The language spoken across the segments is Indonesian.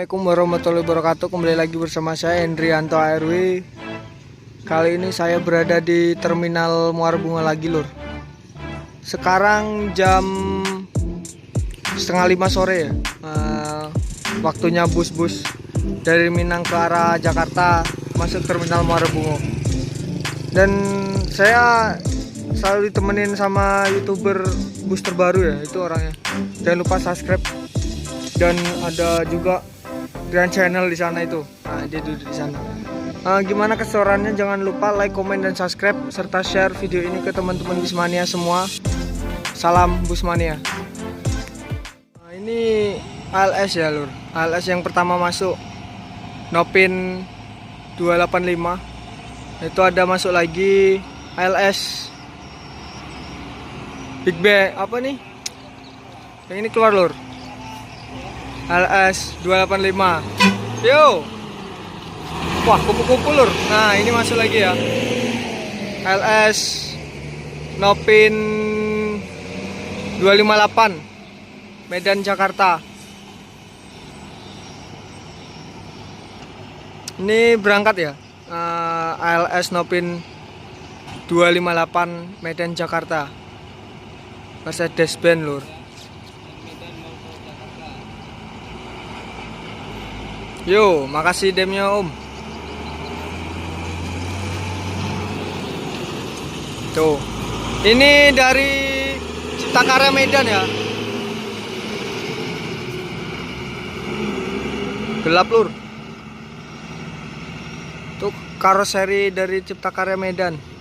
Assalamualaikum warahmatullahi wabarakatuh. Kembali lagi bersama saya Hendrianto ARW. Kali ini saya berada di Terminal Muara Bunga lagi, lur. Sekarang jam 4:30 sore ya. Waktunya bus-bus dari Minang ke arah Jakarta masuk Terminal Muara Bunga. Dan saya selalu ditemenin sama YouTuber bus terbaru ya, itu orangnya. Jangan lupa subscribe. Dan ada juga Grand Channel di sana itu. Nah, dia duduk di sana. Gimana keseruannya? Jangan lupa like, komen, dan subscribe serta share video ini ke teman-teman Busmania semua. Salam Busmania. Nah, ini ALS ya, lur. ALS yang pertama masuk Nopin 285. Itu ada masuk lagi ALS Big B apa nih? Yang ini keluar, lur. ALS 285. Yo. Wah, kupu-kupu, lur. Nah, ini masuk lagi ya. ALS Nopin 258 Medan Jakarta. Ini berangkat ya. ALS Nopin 258 Medan Jakarta. Mercedes Benz, lur. Yo, makasih demnya, Om. Tuh. Ini dari Ciptakarya Medan ya. Gelap, lur. Tuh karoseri dari Ciptakarya Medan.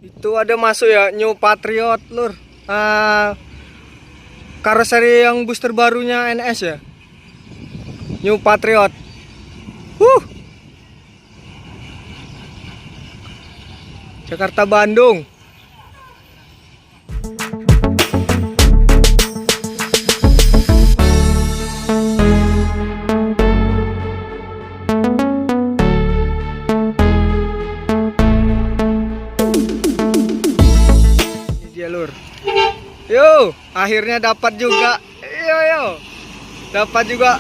Itu ada masuk ya New Patriot, lur. Karoseri yang bus terbarunya NS ya. New Patriot. Jakarta Bandung. Lur. Yo, akhirnya dapat juga. Yo. Dapat juga.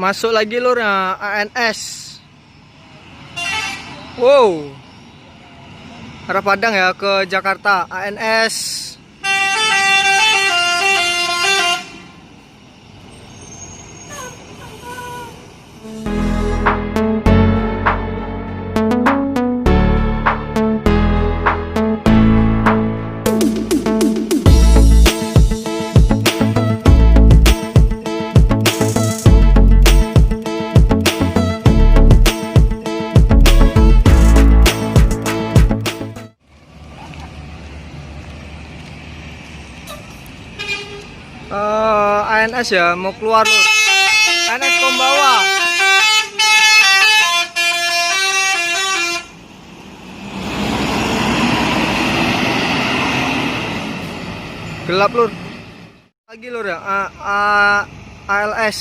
Masuk lagi, lur, ANS. Wow. Arah Padang ya ke Jakarta, ANS. ANS ya mau keluar, lur. ANS Kombawa. Gelap, lur. Lagi, lur ya. ALS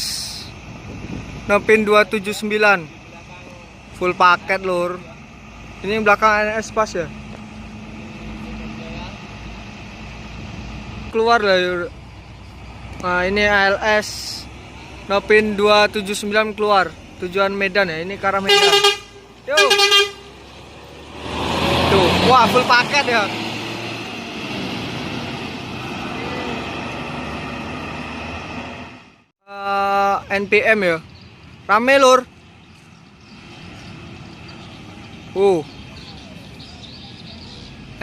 Nopin 279 full paket, lur. Ini belakang ANS pas ya. Keluar lah, lur. Nah, ini ALS Nopin 279 keluar. Tujuan Medan ya. Ini ke arah Medan. Yo. Tuh, wah, full paket ya. NPM ya. Rame, lur.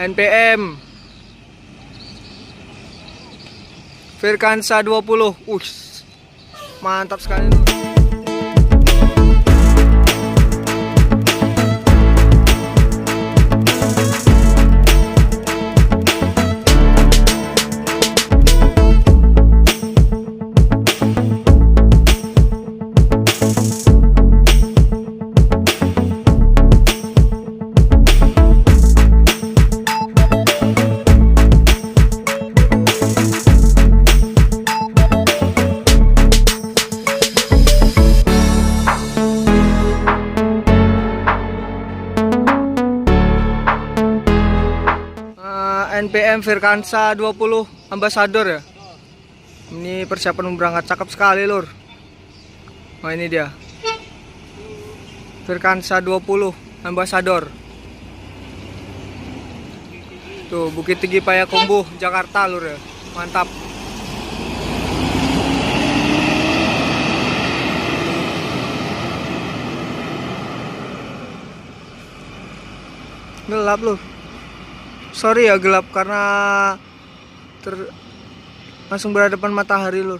NPM Firkansa 20. Mantap sekali, lur. NPM Virkansa 20 Ambassador ya. Ini persiapan berangkat, cakep sekali lur. Nah ini dia Virkansa 20 Ambassador. Tuh Bukit Tinggi Payakumbuh Jakarta lur ya. Mantap. Gelap lur. Sorry ya gelap karena langsung berhadapan matahari lur.